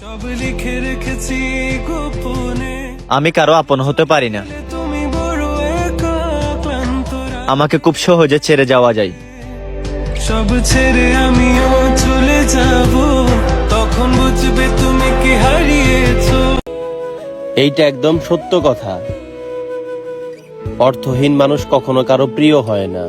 সব লিখে রেখেছি গোপনে, আমি কারো আপন হতে পারি না। তুমি বড় একা ক্লান্ত রাত। আমাকে খুব সহজে ছেড়ে যাওয়া যায়। সব ছেড়ে আমিও চলে যাব, তখন বুঝবে তুমি কি হারিয়েছো। এইটা একদম সত্য কথা। অর্থহীন মানুষ কখনো কারো প্রিয় হয় না।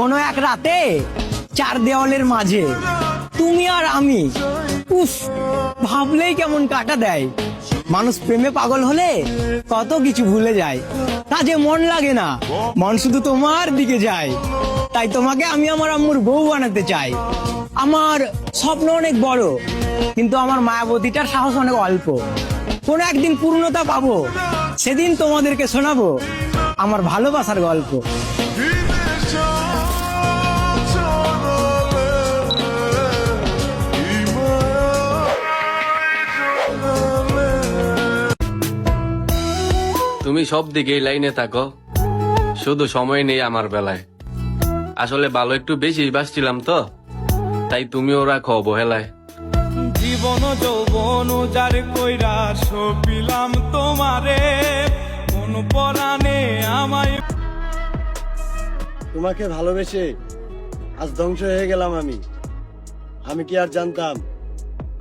কোনো এক রাতে চার দেওয়ালের মাঝে তুমি আর আমি, উফ, ভাবলেই কেমন কাটা দেয়। মানুষ প্রেমে পাগল হলে কত কিছু ভুলে যায়, কাজে মন লাগে না, মন শুধু তোমার দিকে যায়। তাই তোমাকে আমি আমার আম্মুর বউ বানাতে চাই। আমার স্বপ্ন অনেক বড়, কিন্তু আমার মায়াবতীটার সাহস অনেক অল্প। কোনো একদিন পূর্ণতা পাবো, সেদিন তোমাদেরকে শোনাবো আমার ভালোবাসার গল্প। তুমি সব দিকেই লাইনে থাকো, শুধু সময় নেই আমার বেলায়। আসলে ভালো একটু বেশি বাসছিলাম তো, তাই তুমিও রাখো অবহেলায়। জীবন যৌবন যার কইরা সপিলাম তোমারে, কোন পরাণে আমায়। তোমাকে ভালোবেসে আজ ধ্বংস হয়ে গেলাম আমি। আমি কি আর জানতাম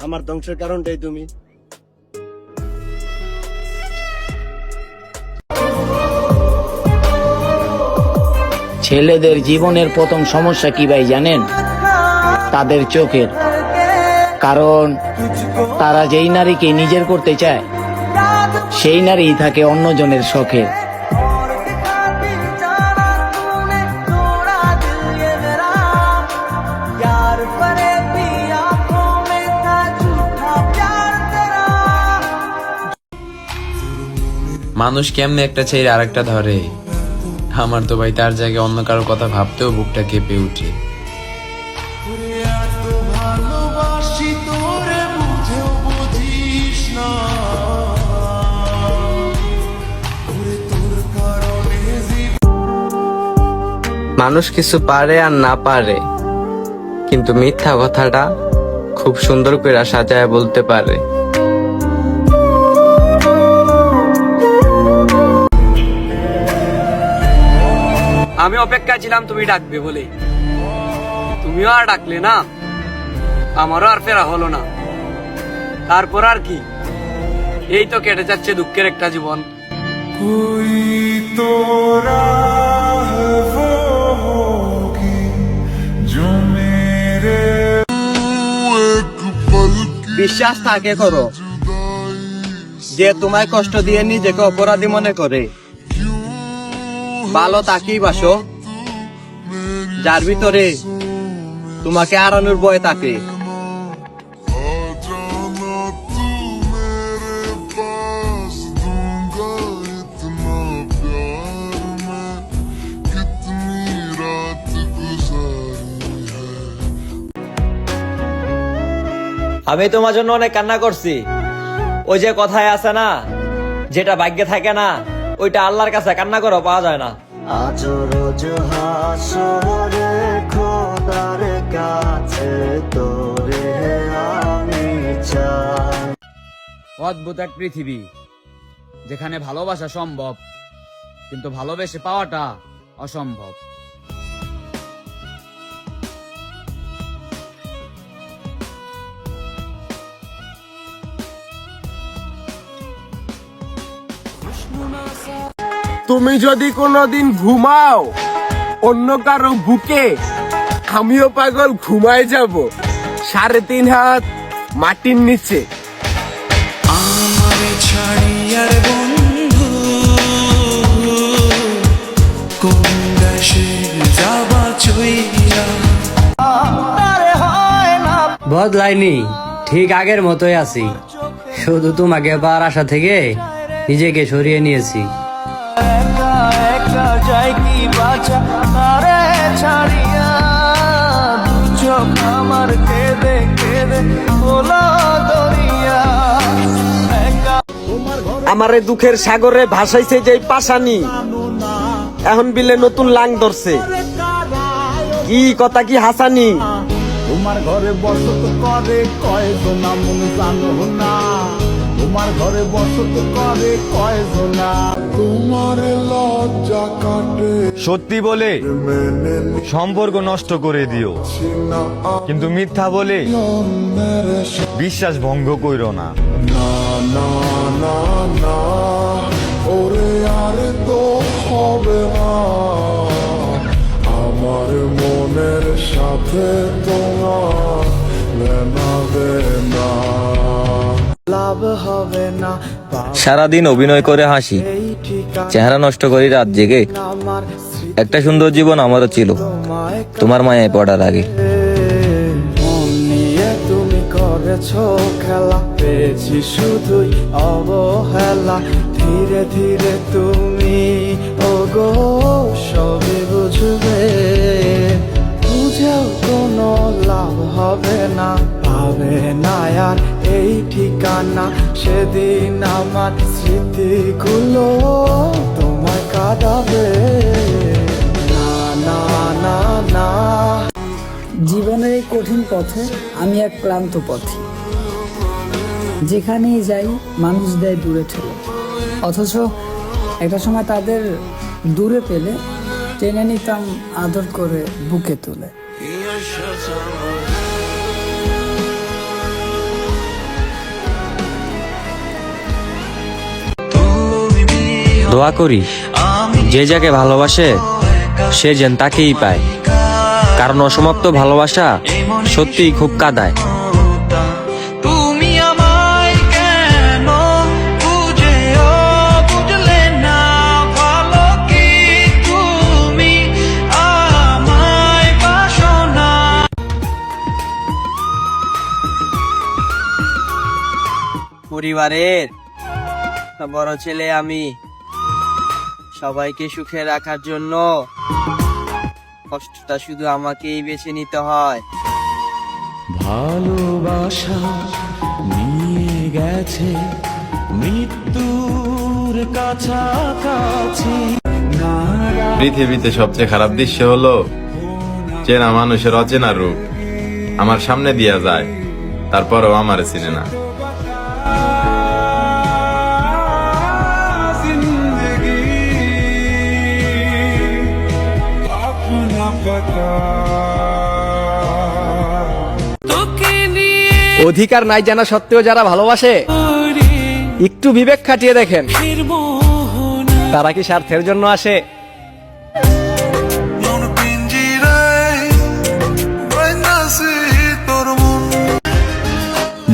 আমার ধ্বংসের কারণটাই তুমি। ছেলেদের জীবনের প্রথম সমস্যা কি ভাই জানেন? তাদের চোখের। কারণ তারা যেই নারীকে নিজের করতে চায়, সেই নারী থাকে অন্যজনের শখের। মানুষ কেমনে একটা ছেড়ে আরেকটা ধরে, আমার তো ভাই তার জায়গায় অন্য কারো কথা ভাবতেও বুকটা কেঁপে উঠে। মানুষ কিছু পারে আর না পারে, কিন্তু মিথ্যা কথাটা খুব সুন্দর করে সাজায় বলতে পারে। আমি অপেক্ষায় ছিলাম তুমি ডাকবে বলে, তুমিও আর ডাকলে না, আমারও আর ফেরা হলো না। তারপর আর কি, এই তো কেটে যাচ্ছে দুঃখের একটা জীবন। বিশ্বাস থাকে করো, যে তোমায় কষ্ট দিয়ে নিজেকে অপরাধী মনে করে। ভালো তাকেই বাসো যার ভিতরে তোমাকে হারানোর ভয় থাকে। আমি তোমার জন্য অনেক কান্না করছি। ওই যে কথায় আছে না, যেটা ভাগ্যে থাকে না ওইটা আল্লাহর কাছে কান্না করে পাওয়া যায় না। আজ রোজ হাসরে খোদার কাছে তোরে আমি চাই। অদ্ভুত এক পৃথিবী, যেখানে ভালোবাসা সম্ভব, কিন্তু ভালোবেসে পাওয়াটা অসম্ভব। তুমি যদি কোনোদিন ঘুমাও অন্য কারো বুকে, আমিও পাগল ঘুমায় যাব 3.5 হাত মাটির নিচে। আমার ছাড়িয়ার বন্ধু কোন দেশে যাবা চইয়া। বদলাইনি, ঠিক আগের মতোই আছি, শুধু তোমাকে পাওয়ার আশা থেকে নিজেকে সরিয়ে নিয়েছি। একা একা যাই কি বাঁচা তারে ছাড়িয়া। আমারে দুঃখের সাগরে ভাসাইছে যেই পাশানি, এখন বিলে নতুন লাং ধরছে। কি কথা কি হাসানি? তোমার ঘরে বসত করে কয়জনা মন জানো না, তোমার ঘরে বসত করে কয়জনা। তোমার লজ্জা কাটে সত্যি বলে সম্পর্ক নষ্ট করে দিও, কিন্তু মিথ্যা বলে বিশ্বাস ভঙ্গ কইরো না। না না না না, ওরে আরে তো হবে না, আমার মনের সাথে তোমার লেনা দেনা। লাভ হবে না সারাদিন অভিনয় করে হাসি, চেহারা নষ্ট করি রাত জেগে। একটা সুন্দর জীবন আমারও ছিল তোমার মায়ায় পড়ার আগে। মন নিয়ে তুমি করেছো খেলা, পেয়েছি শুধুই অবহেলা। ধীরে ধীরে তুমি ওগো সবই বুঝবে, বুঝেও কোনো লাভ হবে না, পাবে না আর এই ঠিকানা। সেদিন আমার স্মৃতিগুলো তোমায় কাঁদাবে। না না না না, জীবনের এই কঠিন পথে আমি এক ক্লান্ত পথী, যেখানেই যাই মানুষ দেয় দূরে ঠেলে, অথচ একটা সময় তাদের দূরে পেলে টেনে নিতাম আদর করে বুকে তুলে। দোয়া করি যে যাকে ভালোবাসে সে যেন তাকেই পায়, কারণ অসমাপ্ত ভালোবাসা সত্যিই খুব কাঁদায়। তুমি আমায় কেন বুঝেও বুঝলে না, ভালো কি তুমি আমায় বাসো না। পরিবারের বড় ছেলে আমি, সবাইকে সুখে রাখার জন্য কষ্টটা শুধু আমাকেই বেছে নিতে হয়। ভালোবাসা নিয়ে গেছে মৃত্যুর কাছাকাছি। পৃথিবীতে সবচেয়ে খারাপ দৃশ্য হলো চেনা মানুষের অচেনা রূপ আমার সামনে দিয়া যায়, তারপরও আমারে চিনে না। অধিকার নাই জানা সত্ত্বেও যারা ভালোবাসে, একটু বিবেক খাটিয়ে দেখেন তারা কি স্বার্থের জন্য আসে?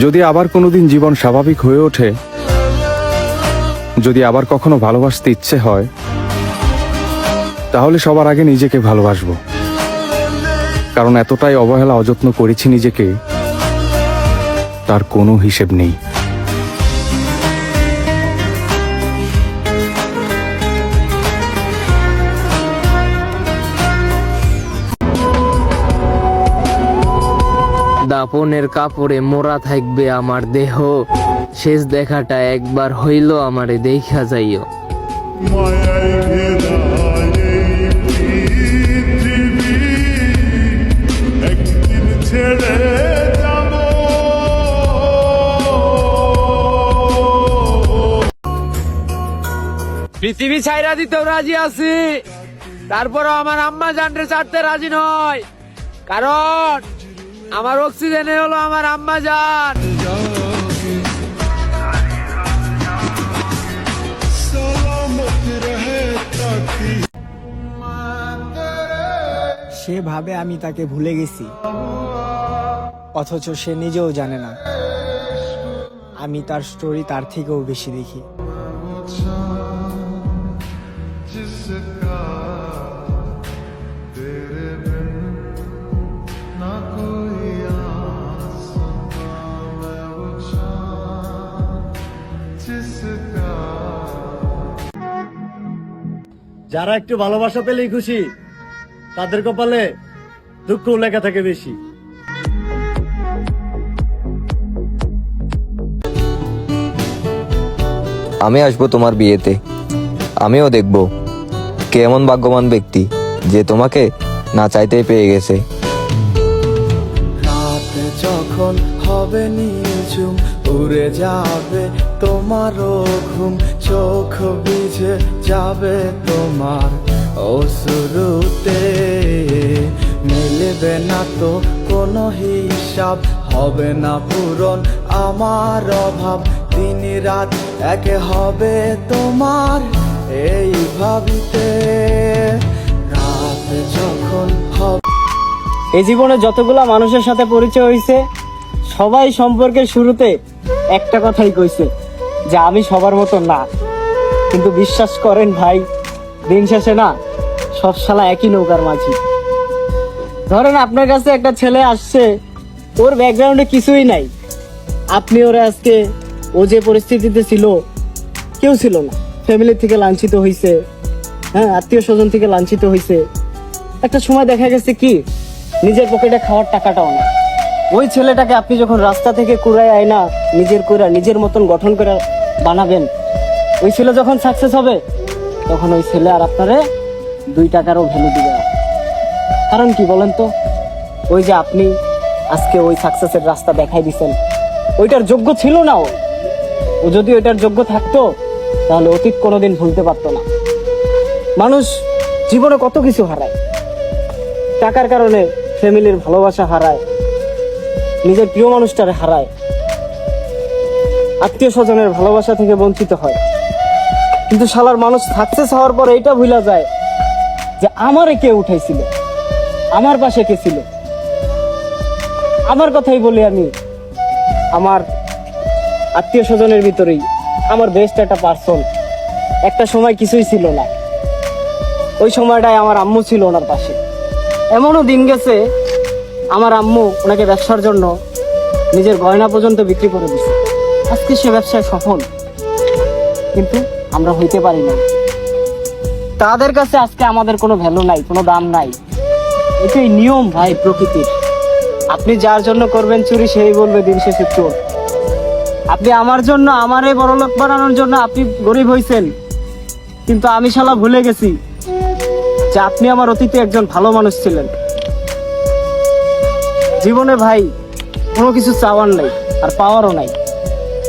যদি আবার কোনোদিন জীবন স্বাভাবিক হয়ে ওঠে, যদি আবার কখনো ভালোবাসতে ইচ্ছে হয়, তাহলে সবার আগে নিজেকে ভালোবাসবো, কারণ এতটাই অবহেলা অযত্ন করেছি নিজেকে, তার কোনো হিসেব নেই। দাপনের কাপড়ে মোড়া থাকবে আমার দেহ, শেষ দেখাটা একবার হইল আমারে দেখা যাইও। মায়ায় ঘেরা এই পৃথিবী, একদিন ছেড়ে যাব। পৃথিবী ছাইরা দিতেও রাজি আছি, তারপরও আমার আম্মা জানরে ছাড়তে রাজি নয়, কারণ আমার অক্সিজেনে হলো আমার আম্মা জান। সে ভাবে আমি তাকে ভুলে গেছি, অথচ সে নিজেও জানে না আমি তার স্টোরি তার থেকেও বেশি দেখি। যারা একটু ভালোবাসা পেলেই খুশি, তাদের কপালে দুঃখ লেখা থাকে বেশি। আমি আসবো তোমার বিয়েতে, আমিও দেখব কে এমন ভাগ্যবান ব্যক্তি যে তোমাকে না চাইতেই পেয়ে গেছে। রাত যখন হবে নিঝুম, উড়ে যাবে তোমারও ঘুম, চোখ ভিজে যাবে তোমার অশ্রুতে, মিলবে না তো কোনো হিসাব, হবে না পূরণ আমার অভাব, দিন রাত এক হবে তোমার এই ভাবিতে, রাত যখন হবে। এই জীবনে যতগুলা মানুষের সাথে পরিচয় হয়েছে সবাই সম্পর্কের শুরুতে একটা কথাই কইছে যে আমি সবার মতো না। কিন্তু বিশ্বাস করেন ভাই, দিন শেষে না সব শালা একই নৌকার মাঝি। ধরেন আপনার কাছে একটা ছেলে আসছে, ওর ব্যাকগ্রাউন্ডে কিছুই নাই, আপনি ওরা আজকে ও যে পরিস্থিতিতে ছিল কেউ ছিল না, ফ্যামিলি থেকে লাঞ্ছিত হয়েছে, হ্যাঁ আত্মীয় স্বজন থেকে লাঞ্ছিত হয়েছে। একটা সময় দেখা গেছে কি নিজের পকেটে খাওয়ার টাকাটাও না। ওই ছেলেটাকে আপনি যখন রাস্তা থেকে কুড়ায় আয়না নিজের করে নিজের মতন গঠন করে বানাবেন, ওই ছেলে যখন সাকসেস হবে তখন ওই ছেলে আর আপনারে 2 টাকারও ভ্যালু দিবে না। কারণ কি বলেন তো, ওই যে আপনি আজকে ওই সাকসেসের রাস্তা দেখাই দিছেন, ওইটার যোগ্য ছিল না। ও যদি ওইটার যোগ্য থাকতো তাহলে অতীত কোনোদিন ভুলতে পারতো না। মানুষ জীবনে কত কিছু হারায়, টাকার কারণে ফ্যামিলির ভালোবাসা হারায়, নিজের প্রিয় মানুষটারে হারায়, আত্মীয় স্বজনের ভালোবাসা থেকে বঞ্চিত হয়। কিন্তু শালার মানুষ সাকসেস হওয়ার পর এইটা ভুলা যায় যে আমারে কে উঠাইছিল, আমার পাশে কে ছিল। আমার কথাই বলি, আমি আমার আত্মীয় স্বজনের ভিতরেই আমার বেস্ট একটা পার্সন, একটা সময় কিছুই ছিল না, ওই সময়টায় আমার আম্মু ছিল ওনার পাশে। এমনও দিন গেছে আমার আম্মু ওনাকে ব্যবসার জন্য নিজের গয়না পর্যন্ত বিক্রি করে দিছে, আজকে সে ব্যবসায় সফল। কিন্তু আমরা হইতে পারি না, তাদের কাছে আজকে আমাদের কোনো ভ্যালু নাই, কোনো দাম নাই। এটাই নিয়ম ভাই প্রকৃতির। আপনি যার জন্য করবেন চুরি, সেই বলবে দিন শেষে চোর। আপনি আমার জন্য, আমারে বড়লোক বানানোর জন্য আপনি গরিব হইছেন, কিন্তু আমি শালা ভুলে গেছি যে আপনি আমার অতীতে একজন ভালো মানুষ ছিলেন। জীবনে ভাই কোনো কিছু চাওয়ার নাই আর পাওয়ারও নাই।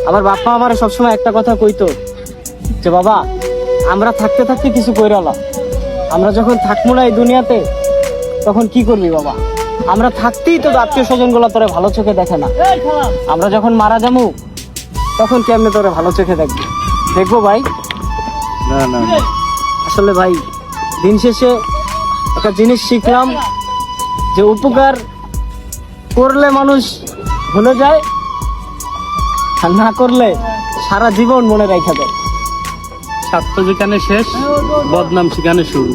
আমার বাপ্পা আমার সবসময় একটা কথা কইতো যে বাবা, আমরা থাকতে থাকতে কিছু কইরালাম, আমরা যখন থাকবো না এই দুনিয়াতে তখন কি করবি বাবা? আমরা থাকতেই তো আত্মীয় স্বজন গুলা তোরে ভালো চোখে দেখে না, আমরা যখন মারা যাবো তখন কেমনে তোরে ভালো চোখে দেখবো? দেখবো ভাই? না না, আসলে ভাই দিন শেষে একটা জিনিস শিখলাম যে উপকার করলে মানুষ ভুলে যায়, আর না করলে সারা জীবন মনে রেখে দেয়। স্বার্থ যেখানে শেষ, বদনাম সেখানে শুরু।